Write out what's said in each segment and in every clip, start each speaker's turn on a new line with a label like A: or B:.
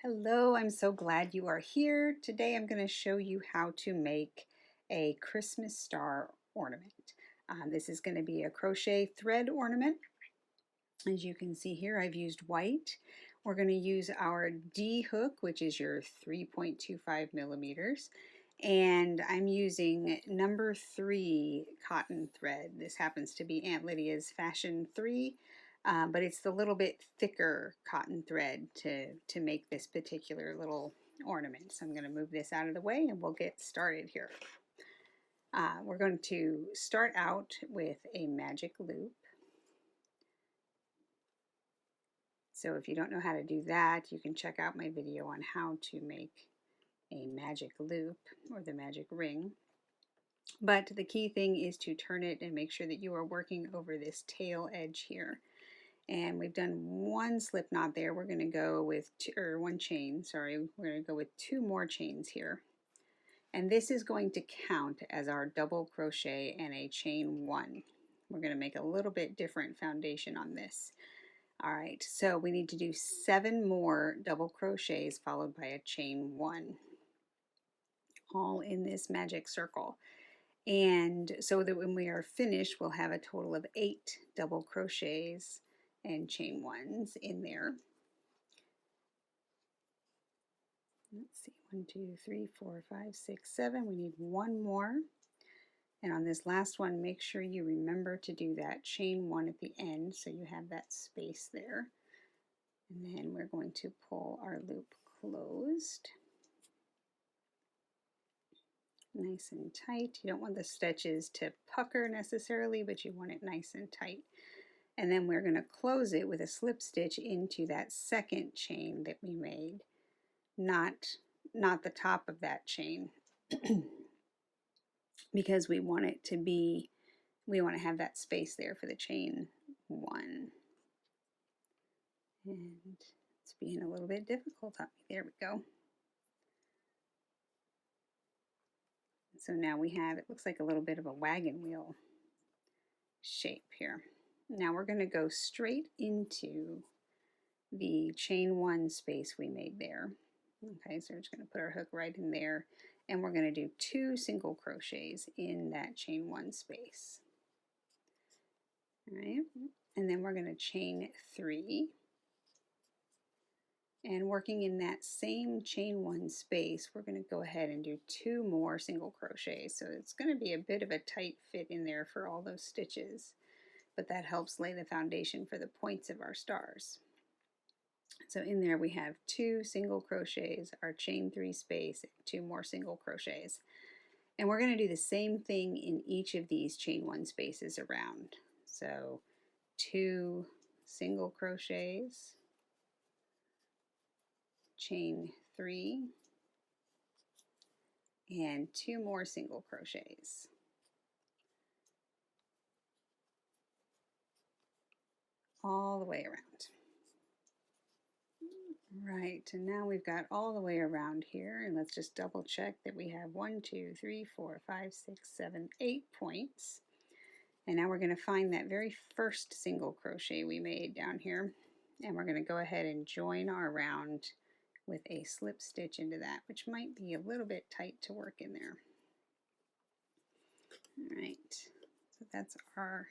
A: Hello, I'm so glad you are here. Today I'm going to show you how to make a Christmas star ornament. This is going to be a crochet thread ornament. As you can see here, I've used white. We're going to use our D hook, which is your 3.25 millimeters. And I'm using number 3 cotton thread. This happens to be Aunt Lydia's Fashion 3. But it's the little bit thicker cotton thread to make this particular little ornament. So I'm going to move this out of the way and we'll get started here. We're going to start out with a magic loop. So if you don't know how to do that, you can check out my video on how to make a magic loop or the magic ring. But the key thing is to turn it and make sure that you are working over this tail edge here. And we've done one slip knot there. We're going to go with one chain, sorry. We're going to go with 2 more chains here. And this is going to count as our double crochet and a chain 1. We're going to make a little bit different foundation on this. All right, so we need to do 7 more double crochets followed by a chain 1, all in this magic circle. And so that when we are finished, we'll have a total of 8 double crochets and chain 1s in there. Let's see, 1, 2, 3, 4, 5, 6, 7. We need 1 more. And on this last one, make sure you remember to do that chain 1 at the end so you have that space there. And then we're going to pull our loop closed. Nice and tight. You don't want the stitches to pucker necessarily, but you want it nice and tight. And then we're going to close it with a slip stitch into that second chain that we made, not the top of that chain, because we want to have that space there for the chain 1. And it's being a little bit difficult on me. There we go. So now we have, it looks like a little bit of a wagon wheel shape here. Now we're going to go straight into the chain 1 space we made there. Okay, so we're just going to put our hook right in there, and we're going to do 2 single crochets in that chain 1 space. All right, and then we're going to chain 3. And working in that same chain 1 space, we're going to go ahead and do 2 more single crochets. So it's going to be a bit of a tight fit in there for all those stitches, but that helps lay the foundation for the points of our stars. So in there we have 2 single crochets, our chain 3 space, and 2 more single crochets. And we're going to do the same thing in each of these chain 1 spaces around. So 2 single crochets, chain 3, and 2 more single crochets. All the way around. Right, and now we've got all the way around here, and let's just double check that we have 1, 2, 3, 4, 5, 6, 7, 8 points. And now we're going to find that very first single crochet we made down here, and we're going to go ahead and join our round with a slip stitch into that, which might be a little bit tight to work in there. All right, so that's our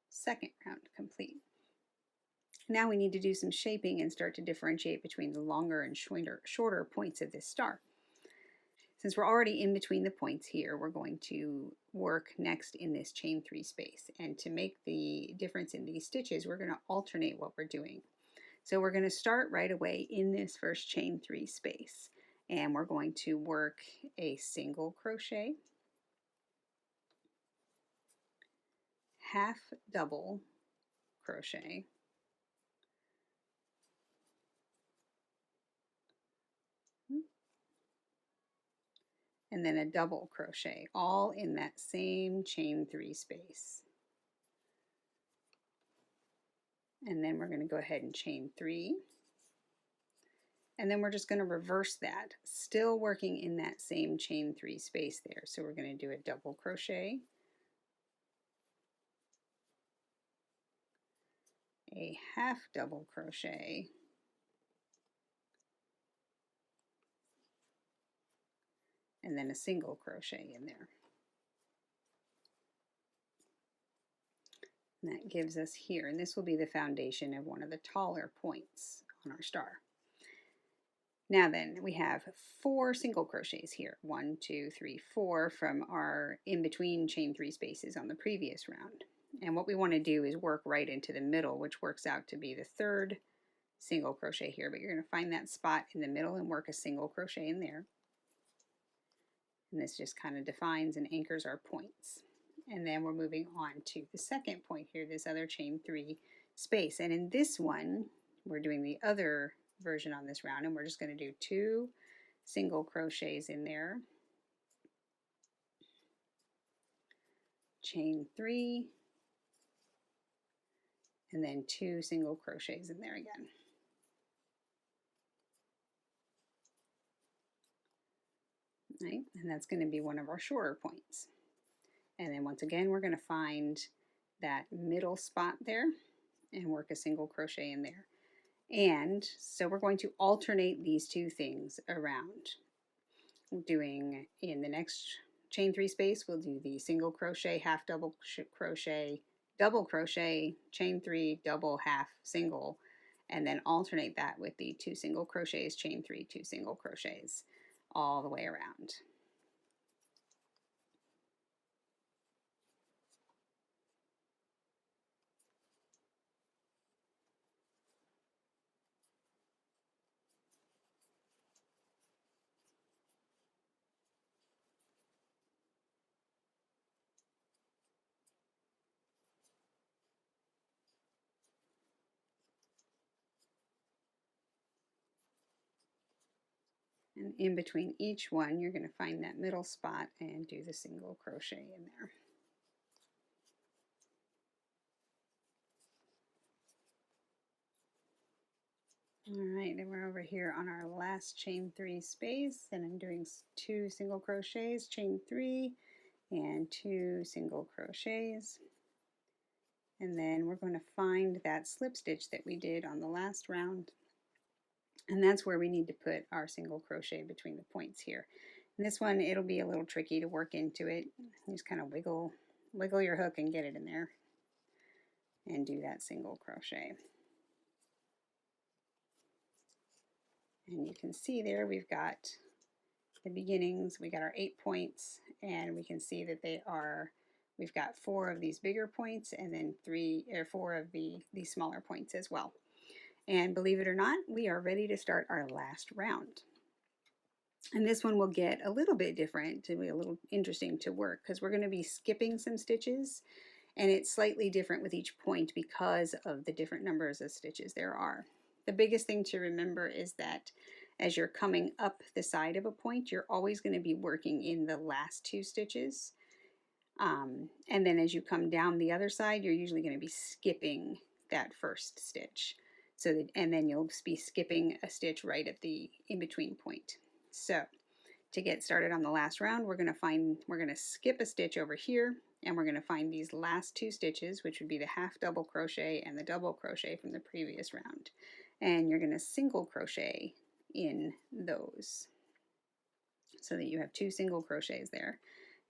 A: second round complete. Now we need to do some shaping and start to differentiate between the longer and shorter points of this star. Since we're already in between the points here, we're going to work next in this chain 3 space. And to make the difference in these stitches, we're going to alternate what we're doing. So we're going to start right away in this first chain 3 space, and we're going to work a single crochet, half double crochet, and then a double crochet, all in that same chain 3 space. And then we're going to go ahead and chain 3. And then we're just going to reverse that, still working in that same chain 3 space there. So we're going to do a double crochet, a half double crochet, and then a single crochet in there. And that gives us here, and this will be the foundation of one of the taller points on our star. Now then, we have 4 single crochets here. 1, 2, 3, 4 from our in-between chain 3 spaces on the previous round. And what we want to do is work right into the middle, which works out to be the 3rd single crochet here. But you're going to find that spot in the middle and work a single crochet in there. And this just kind of defines and anchors our points. And then we're moving on to the second point here, this other chain 3 space. And in this one, we're doing the other version on this round, and we're just going to do 2 single crochets in there, chain 3, and then 2 single crochets in there again. Right? And that's going to be one of our shorter points. And then once again, we're going to find that middle spot there and work a single crochet in there. And so we're going to alternate these 2 things around. Doing in the next chain 3 space, we'll do the single crochet, half double crochet, double crochet, chain 3, double, half, single, and then alternate that with the 2 single crochets, chain 3, 2 single crochets, all the way around. And in between each one, you're going to find that middle spot and do the single crochet in there. All right, and we're over here on our last chain 3 space, and I'm doing 2 single crochets, chain 3, and 2 single crochets. And then we're going to find that slip stitch that we did on the last round. And that's where we need to put our single crochet between the points here. And this one, it'll be a little tricky to work into it. You just kind of wiggle your hook and get it in there. And do that single crochet. And you can see there we've got the beginnings. We got our 8 points, and we can see that we've got 4 of these bigger points and then 4 of these smaller points as well. And believe it or not, we are ready to start our last round. And this one will get a little bit different, to be a little interesting to work, because we're going to be skipping some stitches, and it's slightly different with each point because of the different numbers of stitches there are. The biggest thing to remember is that as you're coming up the side of a point, you're always going to be working in the last 2 stitches. And then as you come down the other side, you're usually going to be skipping that first stitch. And then you'll be skipping a stitch right at the in-between point. So to get started on the last round, we're going to skip a stitch over here, and we're going to find these last 2 stitches, which would be the half double crochet and the double crochet from the previous round. And you're going to single crochet in those so that you have 2 single crochets there.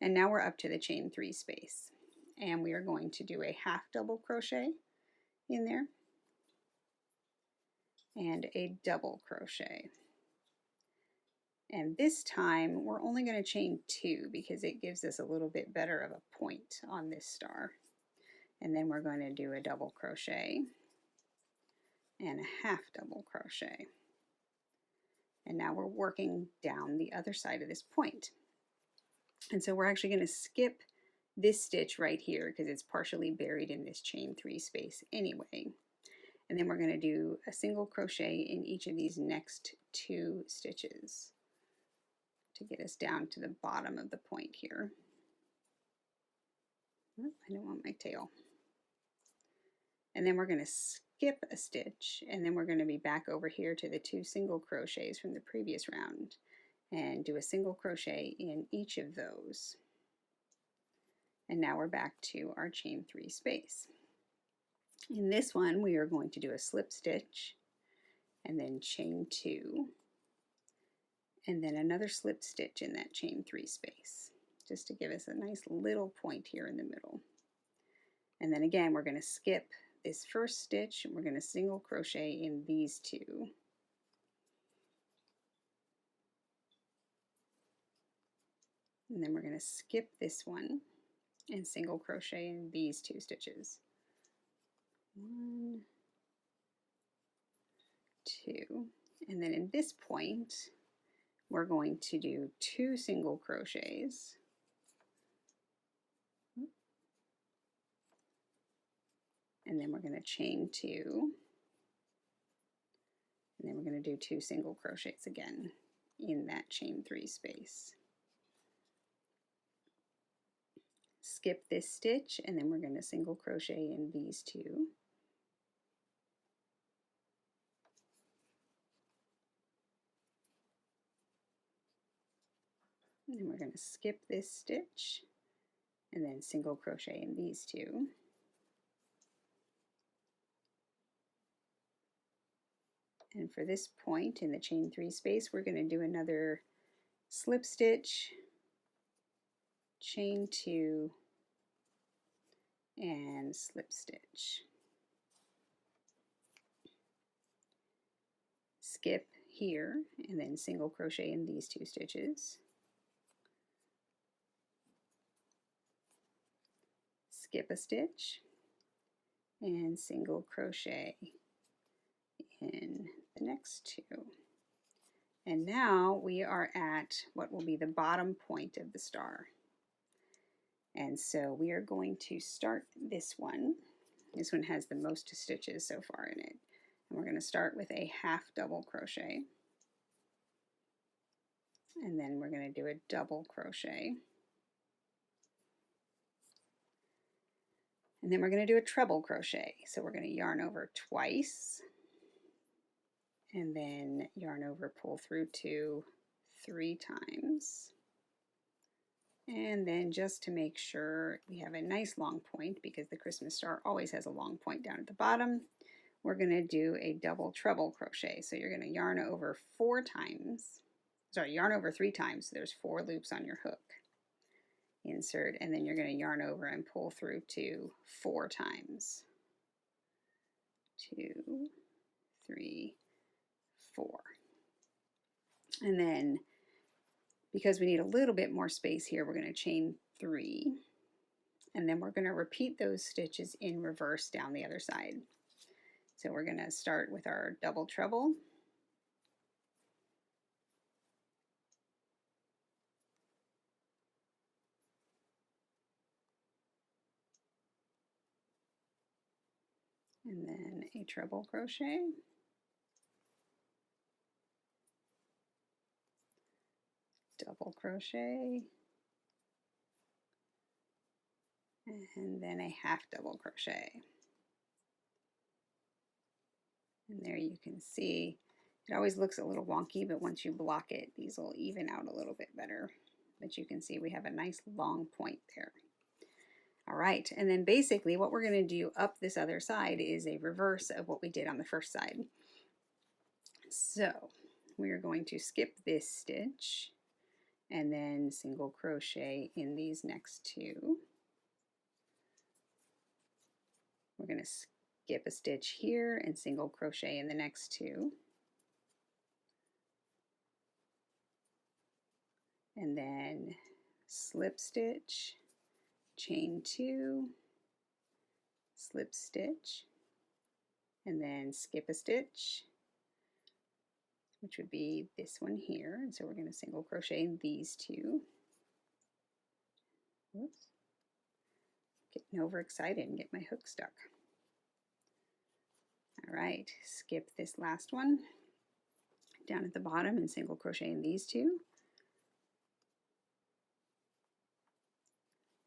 A: And now we're up to the chain 3 space, and we are going to do a half double crochet in there and a double crochet. And this time we're only going to chain 2 because it gives us a little bit better of a point on this star. And then we're going to do a double crochet and a half double crochet. And now we're working down the other side of this point. And so we're actually going to skip this stitch right here because it's partially buried in this chain 3 space anyway. And then we're going to do a single crochet in each of these next 2 stitches to get us down to the bottom of the point here. Oh, I don't want my tail. And then we're going to skip a stitch, and then we're going to be back over here to the 2 single crochets from the previous round and do a single crochet in each of those. And now we're back to our chain 3 space. In this one, we are going to do a slip stitch and then chain 2 and then another slip stitch in that chain 3 space, just to give us a nice little point here in the middle. And then again, we're going to skip this first stitch, and we're going to single crochet in these 2. And then we're going to skip this one and single crochet in these 2 stitches. 1, 2, and then in this point we're going to do 2 single crochets, and then we're going to chain 2, and then we're going to do 2 single crochets again in that chain 3 space. Skip this stitch, and then we're going to single crochet in these 2. And then we're going to skip this stitch and then single crochet in these 2. And for this point in the chain 3 space, we're going to do another slip stitch, chain 2, and slip stitch. Skip here and then single crochet in these 2 stitches. Skip a stitch and single crochet in the next 2. And now we are at what will be the bottom point of the star. And so we are going to start this one. This one has the most stitches so far in it. And we're going to start with a half double crochet. And then we're going to do a double crochet. And then we're going to do a treble crochet. So we're going to yarn over twice, and then yarn over, pull through 2 3 times. And then just to make sure we have a nice long point, because the Christmas star always has a long point down at the bottom, we're going to do a double treble crochet. So you're going to yarn over 4 times, yarn over 3 times, so there's 4 loops on your hook. Insert, and then you're going to yarn over and pull through 2 4 times. 2 3 4. And then because we need a little bit more space here, we're going to chain 3, and then we're going to repeat those stitches in reverse down the other side. So we're going to start with our double treble, and then a treble crochet, double crochet, and then a half double crochet. And there you can see it always looks a little wonky, but once you block it, these will even out a little bit better. But you can see we have a nice long point there. All right, and then basically what we're going to do up this other side is a reverse of what we did on the first side. So we are going to skip this stitch and then single crochet in these next 2. We're going to skip a stitch here and single crochet in the next 2. And then slip stitch, chain 2, slip stitch, and then skip a stitch, which would be this one here. And so we're going to single crochet in these 2. Whoops. Getting overexcited and get my hook stuck. All right, skip this last one down at the bottom and single crochet in these 2.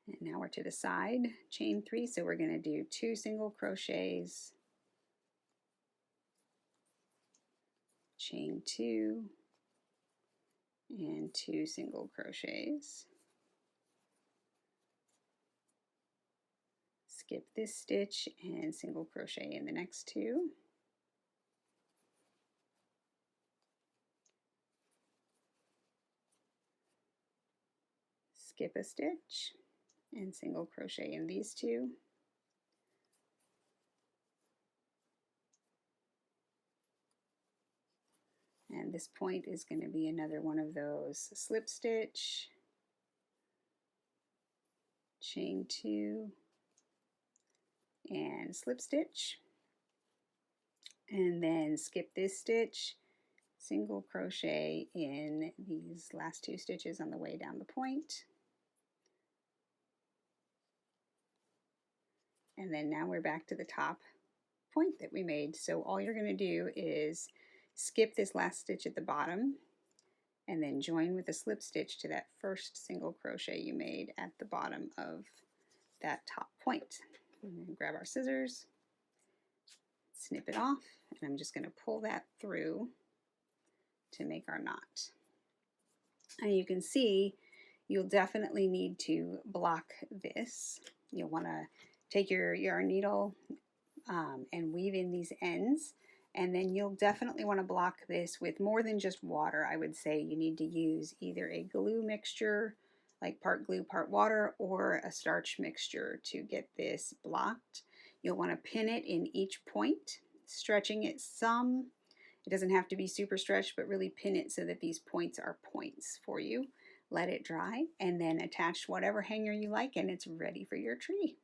A: And now we're to the side, chain 3, so we're going to do 2 single crochets, chain 2, and 2 single crochets. Skip this stitch and single crochet in the next 2. skip a stitch and single crochet in these two. And this point is going to be another one of those slip stitch, chain 2, and slip stitch, and then skip this stitch, single crochet in these last 2 stitches on the way down the point. And then now we're back to the top point that we made. So all you're going to do is skip this last stitch at the bottom and then join with a slip stitch to that first single crochet you made at the bottom of that top point. And then grab our scissors, snip it off, and I'm just going to pull that through to make our knot. And you can see you'll definitely need to block this. You'll want to take your yarn needle and weave in these ends, and then you'll definitely want to block this with more than just water. I would say you need to use either a glue mixture, like part glue, part water, or a starch mixture to get this blocked. You'll want to pin it in each point, stretching it some. It doesn't have to be super stretched, but really pin it so that these points are points for you. Let it dry, and then attach whatever hanger you like, and it's ready for your tree.